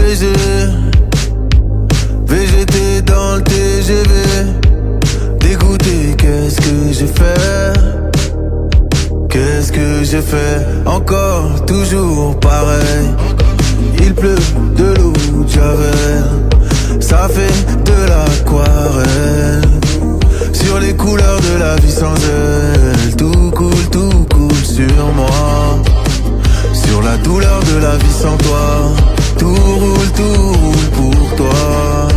BG, VGT dans le TGV. Dégoûté, qu'est-ce que j'ai fait? Qu'est-ce que j'ai fait? Encore, toujours pareil. Il pleut de l'eau de Javel, ça fait de l'aquarelle. Sur les couleurs de la vie sans elle, tout coule sur moi. Sur la douleur de la vie sans toi, tout roule pour toi.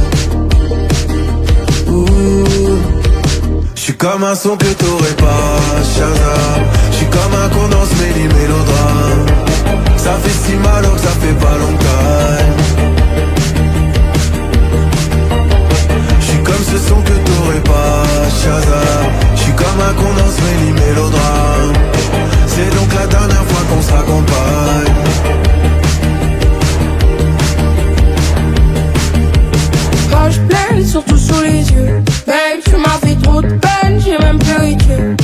J'suis comme un son que t'aurais pas, Shazam. J'suis comme un condensé mêlé mélodrame. Ça fait si mal alors que ça fait pas longtemps. J'suis comme ce son que t'aurais pas, Shazam. J'suis comme un condensé mêlé mélodrame. C'est donc la dernière fois qu'on se raccompagne. Quand je pleure, surtout sous les yeux. Babe, tu m'as fait trop de peine, j'ai même pleuré Dieu.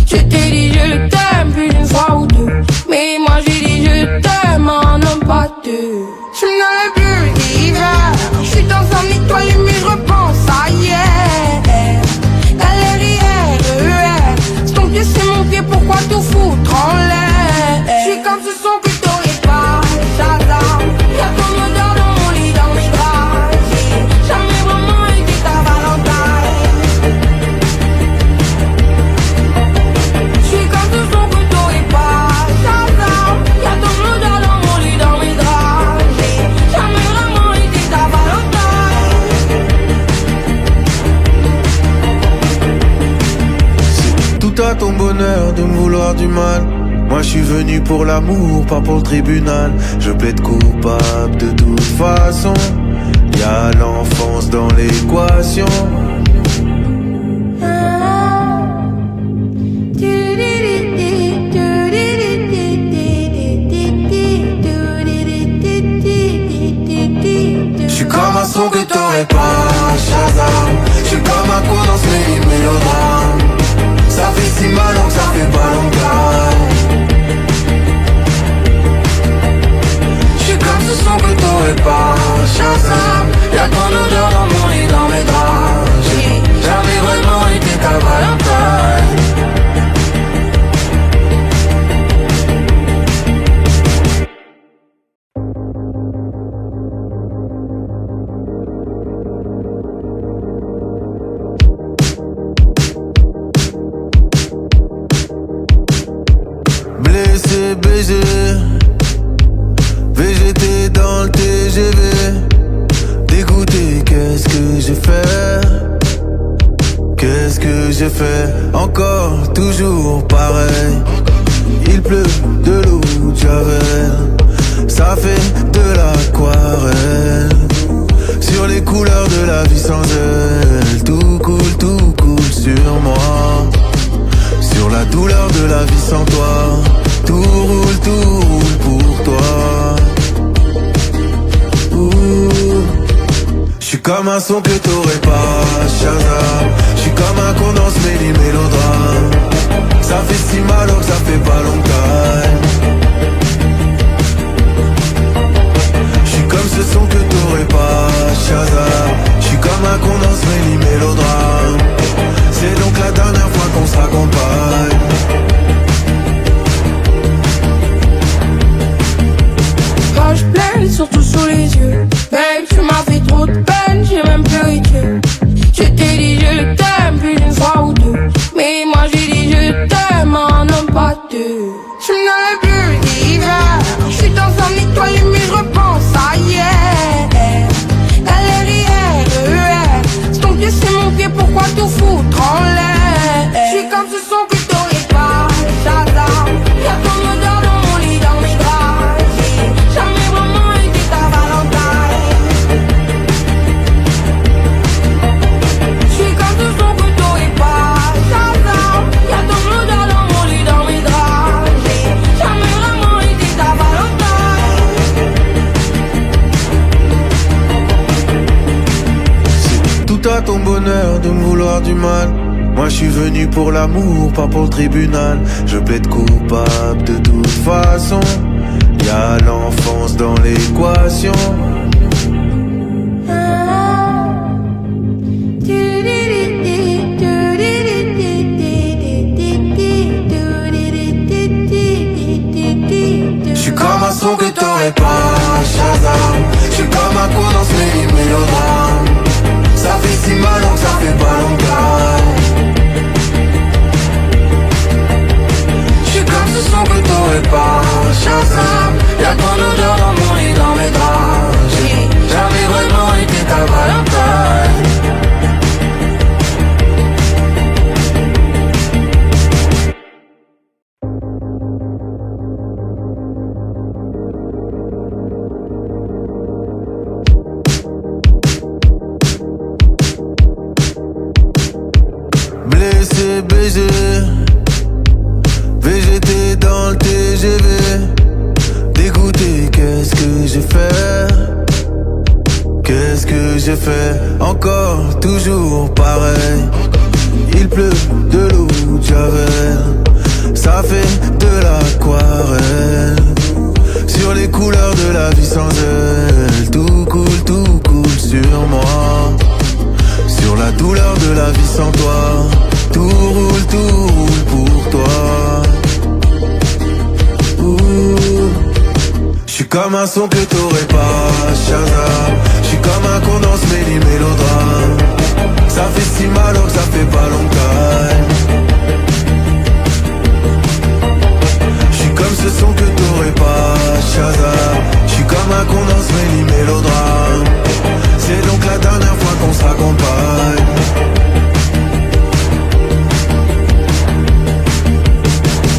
Je t'ai dit je t'aime plus d'une fois ou deux. Mais moi j'ai dit je t'aime en homme pas deux. Je n'avais plus d'hiver. Je suis dans un étoile mais je repense à hier. LRIR, c'est ton pied, c'est mon pied, pourquoi tout foutre en l'air? Je suis comme ce son que t'aurais pas, Shazam. Y'a ton odeur dans mon lit, dans mes draps. J'ai jamais vraiment été ta Valentine. Je suis comme ce son que t'aurais pas, Shazam. Y'a ton odeur dans mon lit, dans mes draps. J'ai jamais vraiment été ta Valentine. C'est tout à ton bonheur de me vouloir du mal. Moi je suis venu pour l'amour, pas pour le tribunal. Je plaide coupable de toute façon. Y'a l'enfance dans l'équation. J'suis comme un son que t'aurais pas, Shazam. J'suis comme un condensé mêlé mélodrame. Ça fait si mal alors que ça fait pas longtemps. J'suis comme ce son que t'aurais pas, Shazam. Y'a ton odeur dans mon lit, dans mes draps. J'ai jamais vraiment été ta Valentine. Blessé, BG, VGT dans le TGV. Dégoûté, qu'est-ce que j'ai fait? Qu'est-ce que j'ai fait? Encore, toujours pareil. Il pleut de l'eau de Javel, ça fait de l'aquarelle. Sur les couleurs de la vie sans elle, tout coule sur moi. Sur la douleur de la vie sans toi, tout roule pour toi. J'suis comme un son que t'aurais pas, Shazam. J'suis comme un condensé mêlé mélodrame. Ça fait si mal alors que ça fait pas longtemps. J'suis comme ce son que t'aurais pas, Shazam. J'suis comme un condensé mêlé mélodrame. C'est donc la dernière fois qu'on se raccompagne. Quand je pleure, surtout sous les yeux. Babe, tu m'as fait trop de peine, j'ai même pleuré Dieu. Je t'ai dit je t'aime plus d'une fois ou deux. Mais moi j'ai dit je t'aime en homme pas deux. Je n'avais plus d'hiver. Je suis dans un étoile mais je repense à hier. LRIR, c'est ton pied, c'est mon pied, pourquoi tout foutre en l'air? Je suis comme ce son que t'aurais pas, Shazam. Y'a ton odeur dans mon lit, dans mes draps. J'ai jamais vraiment été ta Valentine. Je suis comme ce son que t'aurais pas, Shazam. Y'a ton odeur dans mon lit, dans mes draps. J'ai jamais vraiment été ta Valentine. C'est tout à ton bonheur de me vouloir du mal. Moi je suis venu pour l'amour, pas pour le tribunal. Je plaide coupable de toute façon. Y'a l'enfance dans l'équation. J'suis comme un son que t'aurais pas, Shazam. J'suis comme un coup dans ce mélodrame. Ça fait si mal donc ça fait pas longtemps. J'suis comme ce son que t'aurais pas, Shazam. Y'a ton odeur dans mon lit, dans mes draps. J'ai jamais vraiment été ta Valentine. Blessé, baisé, VGT dans le TGV. Dégoûté, qu'est-ce que j'ai fait? Qu'est-ce que j'ai fait? Encore, toujours pareil. Il pleut de l'eau de Javel. Ça fait de l'aquarelle. Sur les couleurs de la vie sans elle. Tout coule sur moi. Sur la douleur de la vie sans toi. Tout roule pour toi. J'suis comme un son que t'aurais pas, Shazam. J'suis comme un con dans ce mélodrame. Ça fait si mal donc ça fait pas longtemps. J'suis comme ce son que t'aurais pas, Shazam. J'suis comme un con dans ce mélodrame. C'est donc la dernière fois qu'on se raccompagne.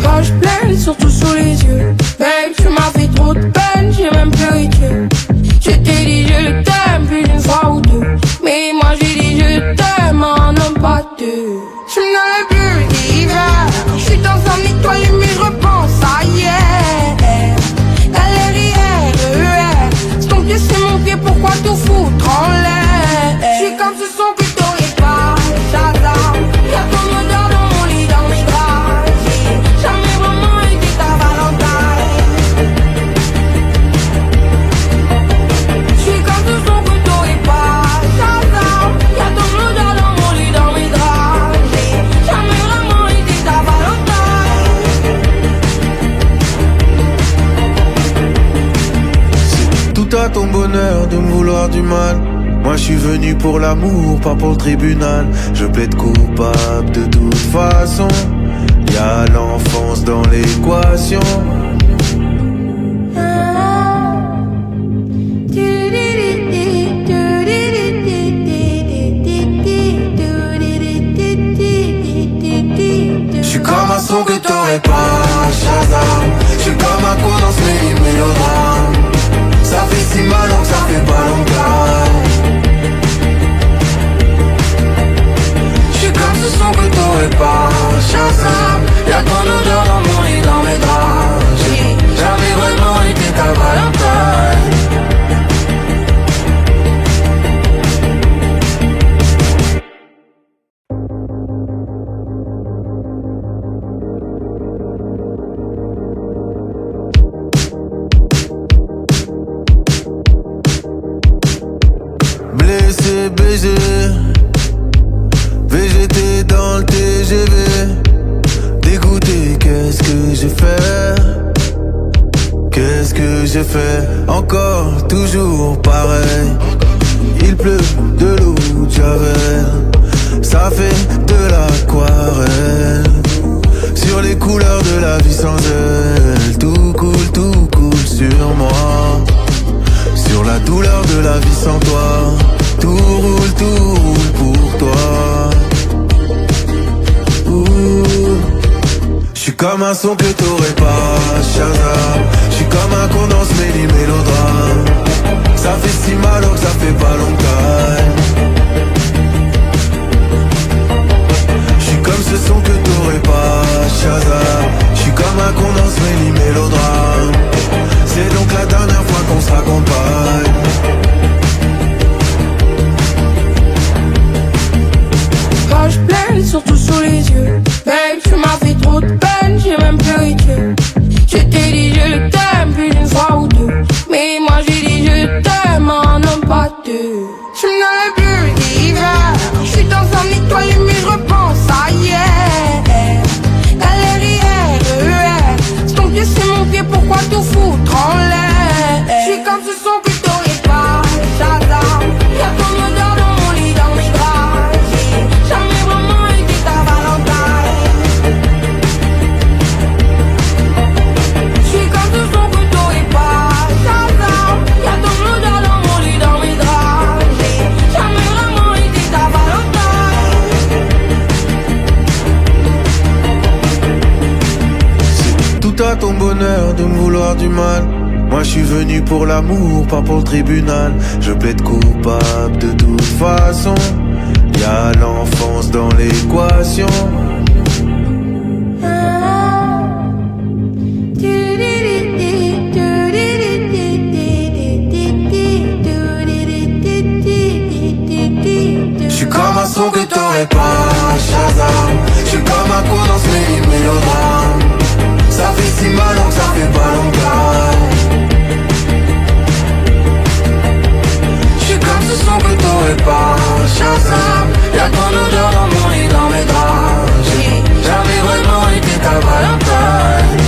Roche pleine, surtout sous les yeux. Babe, tu m'as fait trop de peine, j'ai même pleuré Dieu. Je t'ai dit je t'aime plus d'une fois ou deux. Mais moi j'ai dit je t'aime en homme pas deux. Je n'avais plus d'hiver. Je suis dans un étoile mais je repense à hier. Galère hier, c'est ton pied, c'est mon pied, pourquoi tout foutre en l'air? Je suis comme ce son que t'aurais pas, Shazam. Y'a ton odeur dans mon lit, dans mes draps. J'ai jamais vraiment été ta Valentine. Je suis comme ce son que t'aurais pas, Shazam. Y'a ton odeur dans mon lit, dans mes draps. J'ai jamais vraiment été ta Valentine. C'est tout à ton bonheur de me vouloir du mal. Moi je suis venu pour l'amour, pas pour le tribunal. Je plaide coupable de toute façon. Y'a l'enfance dans l'équation. J'suis comme un son que t'aurais pas, Shazam. J'suis comme un coup dans ce mélodrame. Ça fait si mal donc ça fait pas longtemps. J'suis comme ce son que t'aurais pas, Shazam. Y'a ton odeur dans mon lit, dans mes draps. J'ai jamais vraiment été ta Valentine. Blessé, baisé, VGT dans le TGV. Dégoûté, qu'est-ce que j'ai fait? Qu'est-ce que j'ai fait? Encore, toujours pareil. Il pleut de l'eau de Javel. Ça fait de l'aquarelle. Sur les couleurs de la vie sans elle. Tout coule sur moi. Sur la douleur de la vie sans toi. Tout roule pour toi. J'suis comme un son que t'aurais pas, Shazam. J'suis comme un con dans ce mélodrame. Ça fait si mal donc ça fait pas longtemps. J'suis comme ce son que t'aurais pas, Shazam. J'suis comme un con dans ce mélodrame. C'est donc la dernière fois qu'on se raccompagne. Roche pleine, surtout sous les yeux. Babe, tu m'as fait trop de peine, j'ai même pleuré Dieu. Je t'ai dit je t'aime plus d'une fois ou deux. Mais moi j'ai dit je t'aime en homme pas deux. pied, pourquoi tout foutre en l'air? J'suis comme ce son que t'aurais pas, Shazam. Y'a ton odeur dans mon lit, dans mes draps. J'ai jamais vraiment été ta Valentine. J'suis comme ce son que t'aurais pas, Shazam. Y'a ton odeur dans mon lit, dans mes draps. J'ai jamais vraiment été ta Valentine. C'est tout à ton bonheur de me vouloir du mal. Moi je suis venu pour l'amour, pas pour le tribunal. Je plaide coupable de toute façon. Y'a l'enfance dans l'équation. J'suis comme un son que t'aurais pas, Shazam. J'suis comme un con dans ce mélodrame. Ça fait si mal donc ça fait pas longtemps. J'suis comme ce son que t'aurais pas, Shazam. Y'a ton odeur dans mon lit, dans mes draps. J'ai jamais vraiment été ta Valentine.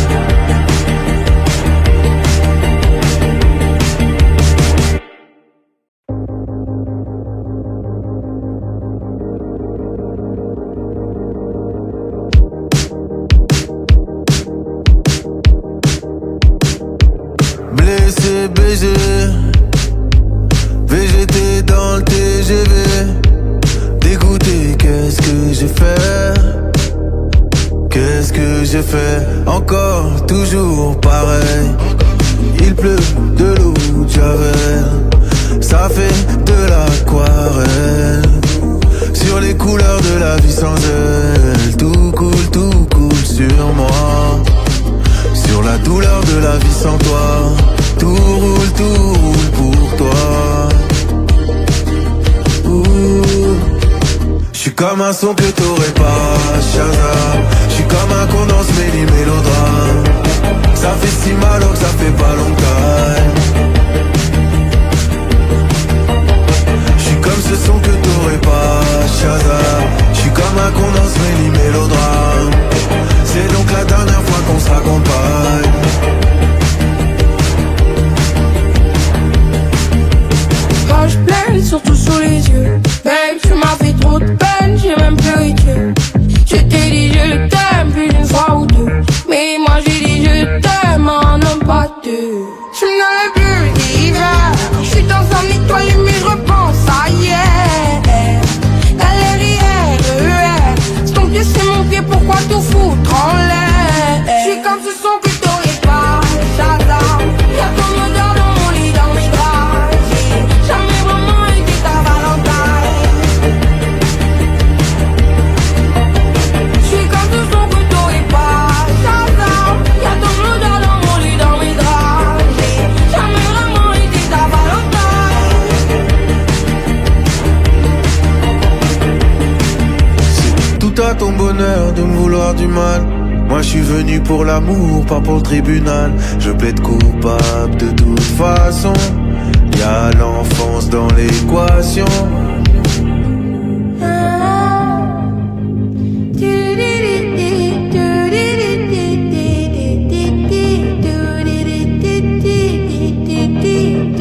Blessé, BG, VGT dans le TGV. Dégoûté, qu'est-ce que j'ai fait? Qu'est-ce que j'ai fait? Encore, toujours pareil. Il pleut de l'eau de Javel. Ça fait de l'aquarelle. Sur les couleurs de la vie sans elle. Tout coule sur moi. Sur la douleur de la vie sans toi. Tout roule pour toi. J'suis comme un son que t'aurais pas, Shazam. J'suis comme un con dans ce mélodrame. Ça fait si mal que ça fait pas longtemps. J'suis comme ce son que t'aurais pas, Shazam. J'suis comme un con dans ce mélodrame. C'est donc la dernière fois qu'on se raccompagne. Quand je pleure, surtout sous les yeux. Babe, tu m'as fait trop de peine, j'ai même pleuré Dieu. Je t'ai dit je t'aime plus d'une fois ou deux. Mais moi j'ai dit je t'aime en homme pas deux. Je n'avais plus d'hiver. Je suis dans un étoilé mais je repense à hier. Galère hier, c'est ton pied, c'est mon pied, pourquoi tout foutre en l'air? Je suis comme ce son que t'aurais pas, Shazam. Y'a ton odeur dans mon lit, dans mes draps. J'ai jamais vraiment été ta Valentine. Je suis comme ce son que t'aurais pas, Shazam. Y'a ton odeur dans mon lit, dans mes draps. J'ai jamais vraiment été ta Valentine. C'est tout à ton bonheur de me vouloir du mal. Moi je suis venu pour l'amour, pas pour le tribunal. Je plaide coupable de toute façon. Y'a l'enfance dans l'équation.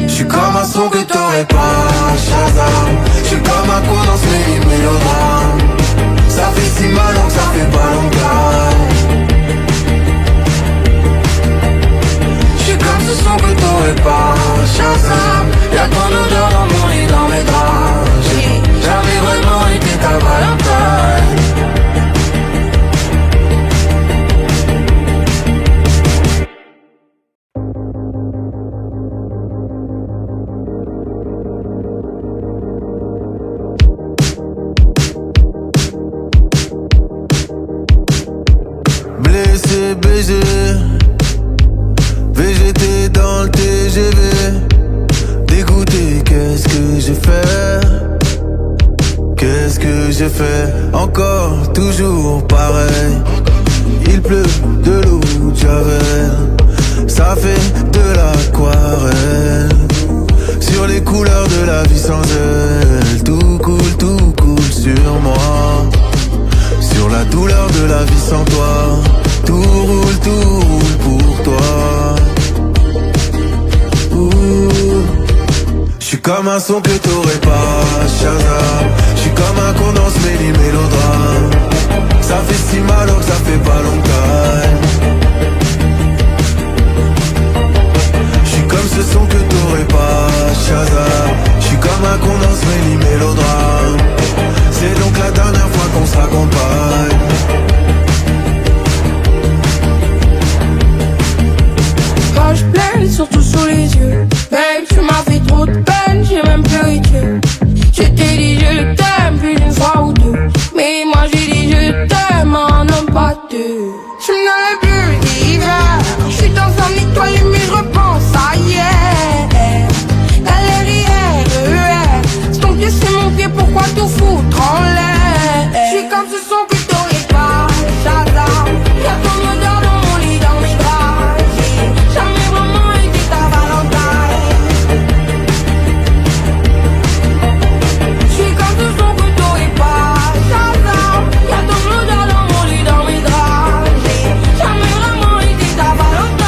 J'suis comme un son que t'aurais pas, Shazam. J'suis comme un con dans ce mélodrame. Ça fait si mal donc ça fait pas longtemps. J'suis comme ce son que t'aurais pas, Shazam. Y'a ton odeur dans mon lit, dans mes draps. J'ai jamais vraiment été ta Valentine. Blessé, BG, VGT dans le TGV. Dégoûté, qu'est-ce que j'ai fait? Qu'est-ce que j'ai fait? Encore, toujours pareil. Il pleut de l'eau de Javel. Ça fait de l'aquarelle. Sur les couleurs de la vie sans elle. Tout coule sur moi. Sur la douleur de la vie sans toi. Tout roule pour toi. comme un son que t'aurais pas, Shazam. J'suis comme un condensé mélodrame. Ça fait si mal que ça fait pas longtemps. J'suis comme ce son que t'aurais pas, Shazam. J'suis comme un condensé mélodrame. C'est donc la dernière fois qu'on se raccompagne. Quand je pleure, surtout sous les yeux. Babe, tu m'as fait trop de peine, j'ai même pleuré Dieu. Je t'ai dit je t'aime plus d'une fois ou deux. Mais moi j'ai dit je t'aime en homme pas deux. Je me donne plus d'hiver. Je suis dans un étoile mais je repense à hier. Galère hier, c'est ton pied, c'est mon pied, pourquoi tout foutre en l'air? Je suis comme ce son que t'aurais pas, Shazam. Y'a ton odeur dans mon lit, dans mes draps. J'ai jamais vraiment été ta Valentine. Je suis comme ce son que t'aurais pas, Shazam. Y'a ton odeur dans mon lit, dans mes draps. J'ai jamais vraiment été ta Valentine.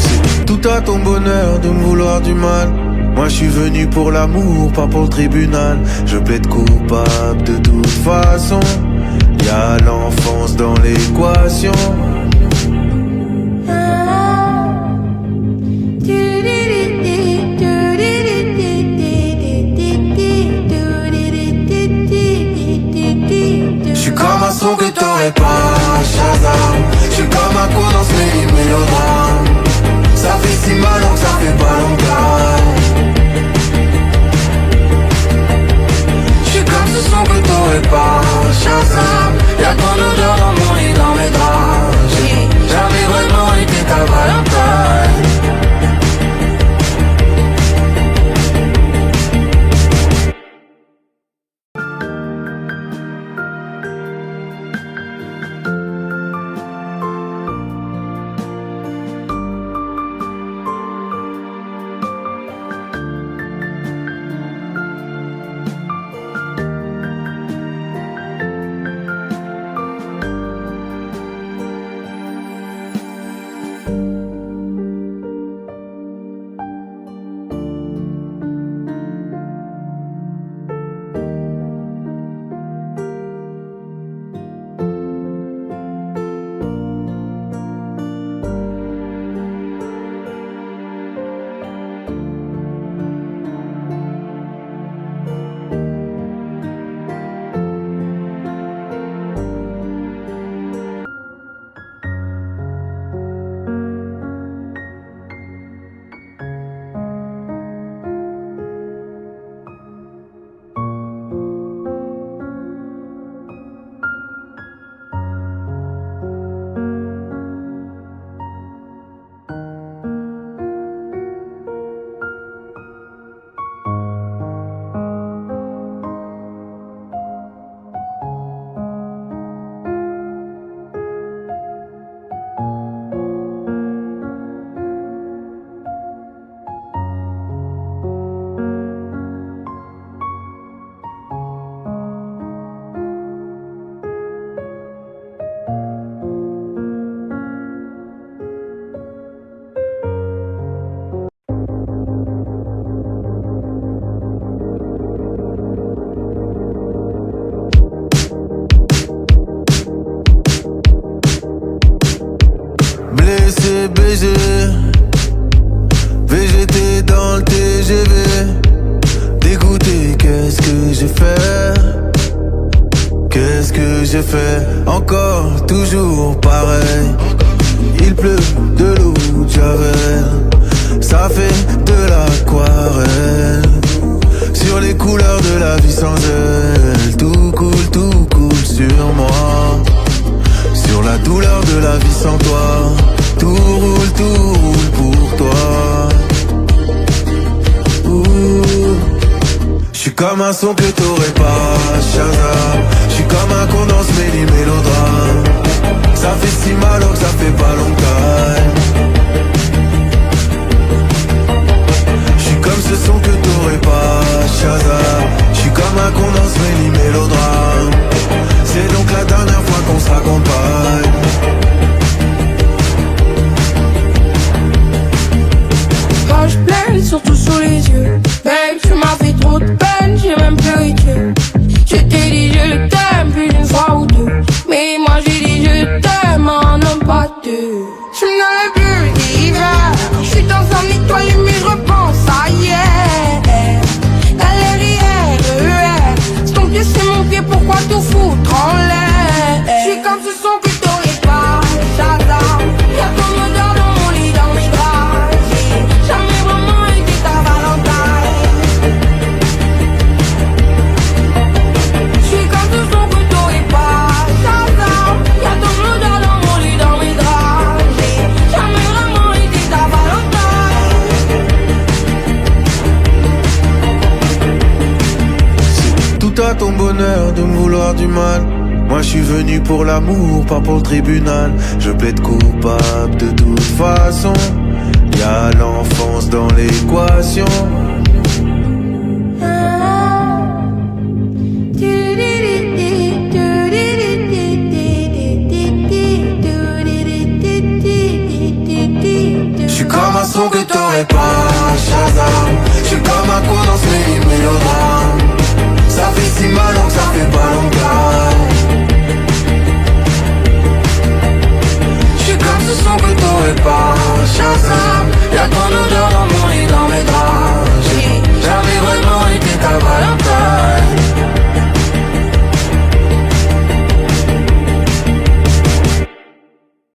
C'est tout à ton bonheur de me vouloir du mal. Moi je suis venu pour l'amour, pas pour le tribunal. Je plaide coupable de toute façon. Y'a l'enfance dans l'équation. J'suis comme un son que t'aurais pas, Shazam. J'suis comme un coup dans ce mélodrame. Ça fait si mal que ça fait pas longtemps. J'suis comme ce son que t'aurais pas, Shazam. Y'a ton odeur dans mon lit, dans mes draps. J'ai jamais vraiment été ta Valentine. BG, VGT dans le TGV. Dégoûté, qu'est-ce que j'ai fait? Qu'est-ce que j'ai fait? Encore, toujours pareil. Il pleut de l'eau de Javel. Ça fait de l'aquarelle. Sur les couleurs de la vie sans elle. Tout coule sur moi. Sur la douleur de la vie sans toi. Tout roule pour toi. J'suis comme un son que t'aurais pas, Shazam. J'suis comme un condensé mélodrame. Ça fait si mal que ça fait pas longtemps. J'suis comme ce son que t'aurais pas, Shazam. J'suis comme un condensé mélodrame. C'est donc la dernière fois qu'on se raccompagne. surtout sous les yeux. Babe, tu m'as fait trop de peine, j'ai même pleuré Dieu. Je t'ai dit je t'aime plus d'une fois ou deux, mais moi j'ai dit je t'aime un homme pas deux. Je n'avais plus d'hiver, je suis dans un étoilé mais je repense à hier. Galère hier, c'est ton pied c'est mon pied, pourquoi tout foutre en l'air? Je suis comme ce son que t'aurais pas, j'adore. Y'a ton odeur dans mon lit, dans mes draps. J'ai jamais vraiment été ta Valentine. Je suis comme ce son que t'aurais pas, j'adore. Y'a ton odeur dans mon lit, dans mes draps. J'ai jamais vraiment été ta Valentine. C'est tout à ton bonheur de me vouloir du mal. Moi je suis venu pour l'amour, pas pour le tribunal. Je plaide coupable de toute façon. Y'a l'enfance dans l'équation. J'suis comme un son que t'aurais pas, Shazam. J'suis comme un con dans ce mélodrame. Ça fait si mal donc ça fait pas longtemps. J'suis comme ce son que t'aurais pas, Shazam. Y'a ton odeur dans